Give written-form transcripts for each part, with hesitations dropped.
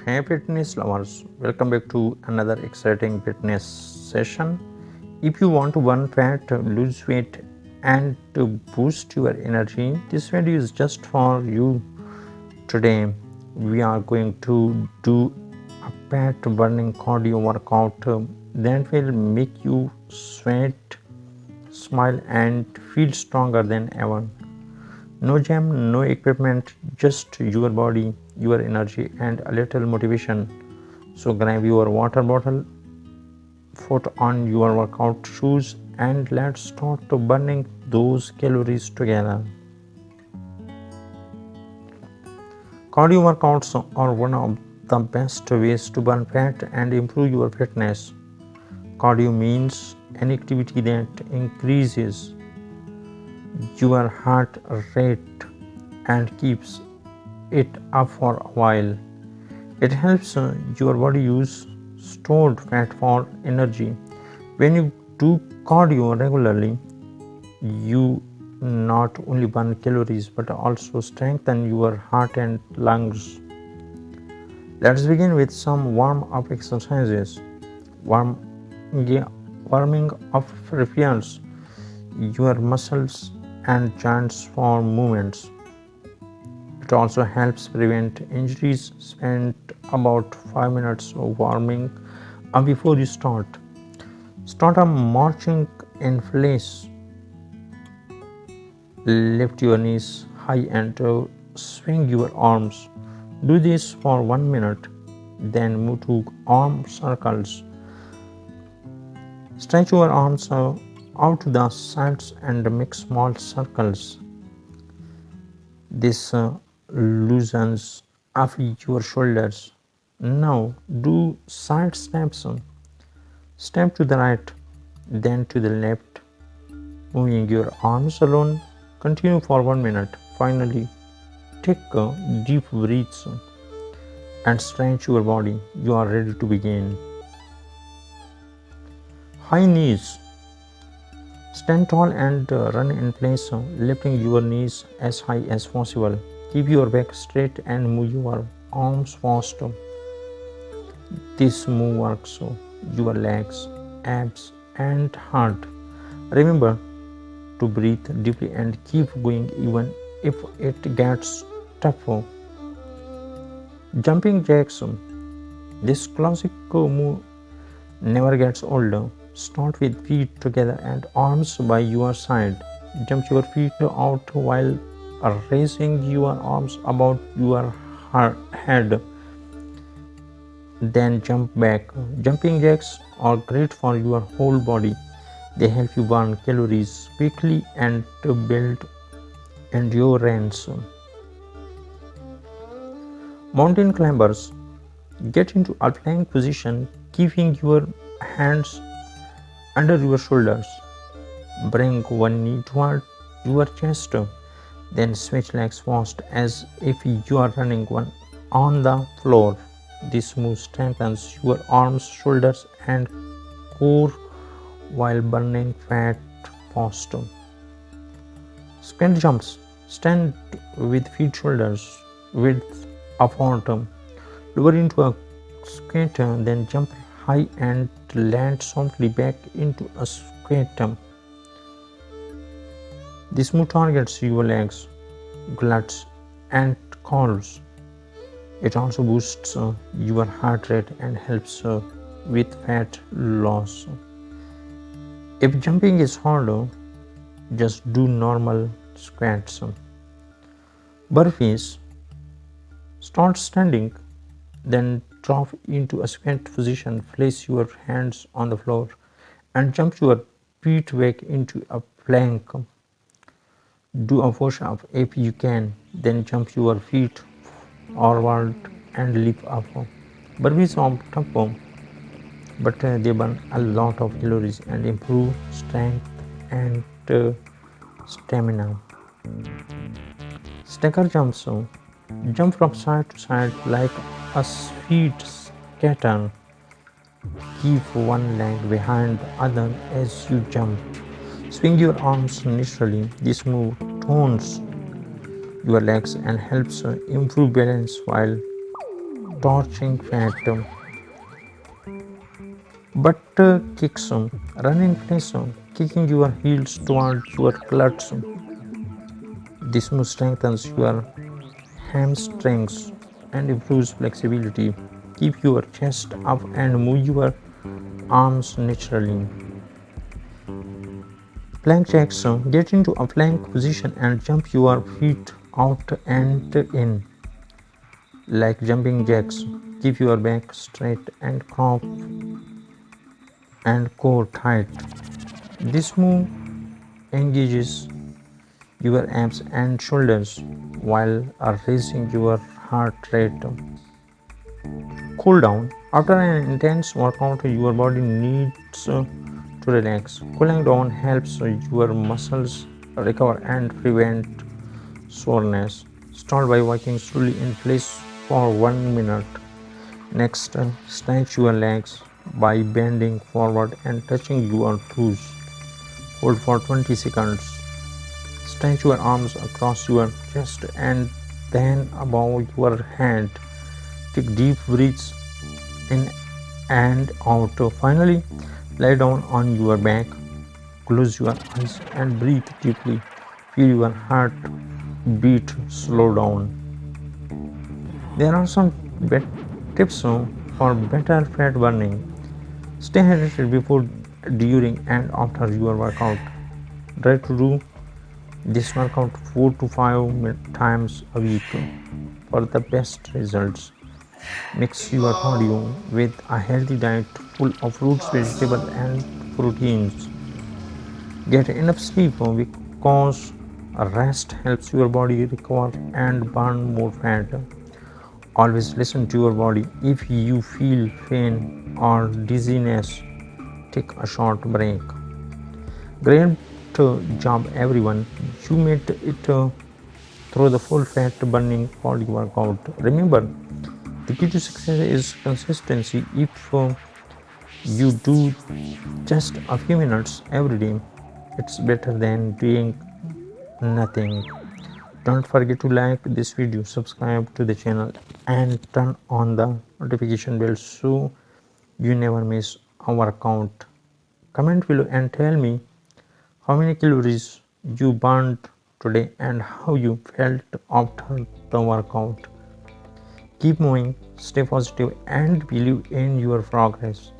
Hey fitness lovers, welcome back to another exciting fitness session. If you want to burn fat, lose weight, and to boost your energy, this video is just for you. Today, we are going to do a fat burning cardio workout that will make you sweat, smile, and feel stronger than ever. No gym, no equipment, just your body, your energy, and a little motivation. So grab your water bottle, put on your workout shoes, and let's start to burning those calories together. Cardio workouts are one of the best ways to burn fat and improve your fitness. Cardio means any activity that increases your heart rate and keeps it up for a while. It helps your body use stored fat for energy. When you do cardio regularly, you not only burn calories but also strengthen your heart and lungs. Let's begin with some warm up exercises. Warm, Warming up prepares your muscles and joints for movements. It also helps prevent injuries. Spend about 5 minutes warming up before you start. Start a marching in place. Lift your knees high and swing your arms. Do this for 1 minute. Then move to arm circles. Stretch your arms out to the sides and make small circles. This loosens up your shoulders. Now do side steps. Step to the right, then to the left, moving your arms alone. Continue for 1 minute. Finally, take deep breaths and stretch your body. You are ready to begin. High knees. Stand tall and run in place, lifting your knees as high as possible. Keep your back straight and move your arms fast. This move works your legs, abs, and heart. Remember to breathe deeply and keep going even if it gets tougher. Jumping jacks. This classic move never gets old. Start with feet together and arms by your side. Jump your feet out while raising your arms above your head. Then jump back. Jumping jacks are great for your whole body. They help you burn calories quickly and to build endurance. Mountain climbers. Get into a plank position, keeping your hands under your shoulders. Bring one knee toward your chest. Then switch legs fast as if you are running one on the floor. This move strengthens your arms, shoulders, and core while burning fat fast. Squat jumps. Stand with feet shoulders width apart. Lower into a squat, then jump high and land softly back into a squat. This move targets your legs, glutes, and calves. It also boosts your heart rate and helps with fat loss. If jumping is hard, just do normal squats. Burpees. Start standing, then drop into a squat position. Place your hands on the floor and jump your feet back into a plank. Do a push-up if you can, then jump your feet forward and lift up. Burpees are tough, but they burn a lot of calories and improve strength and stamina. Stacker jumps. Jump from side to side like a speed skater. Keep one leg behind the other as you jump. Swing your arms naturally. This move tones your legs and helps improve balance while torching fat but kicks, run in place, kicking your heels towards your glutes. This move strengthens your hamstrings and improves flexibility. Keep your chest up and move your arms naturally. Plank jacks, get into a plank position and jump your feet out and in. Like jumping jacks, keep your back straight and crop and core tight. This move engages your abs and shoulders while raising your heart rate. Cool down. After an intense workout, your body needs to relax. Cooling down helps your muscles recover and prevent soreness. Start by walking slowly in place for 1 minute. Next, stretch your legs by bending forward and touching your toes. Hold for 20 seconds. Stretch your arms across your chest and then above your head. Take deep breaths in and out. Finally, lie down on your back. Close your eyes and breathe deeply. Feel your heart beat slow down. There are some tips for better fat burning. Stay hydrated before, during, and after your workout. Try to do this workout 4 to 5 times a week for the best results. Mix your cardio with a healthy diet full of fruits, vegetables, and proteins. Get enough sleep because rest helps your body recover and burn more fat. Always listen to your body. If you feel pain or dizziness, take a short break. Great job, everyone. You made it through the full fat burning body workout. Remember, the key to success is consistency. If you do just a few minutes every day, it's better than doing nothing. Don't forget to like this video, subscribe to the channel, and turn on the notification bell so you never miss a workout. Comment below and tell me how many calories you burned today and how you felt after the workout. Keep moving, stay positive, and believe in your progress.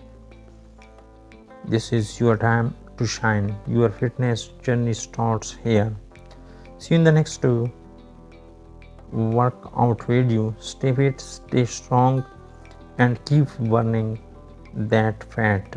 This is your time to shine. Your fitness journey starts here. See you in the next workout video. Stay fit, stay strong, and keep burning that fat.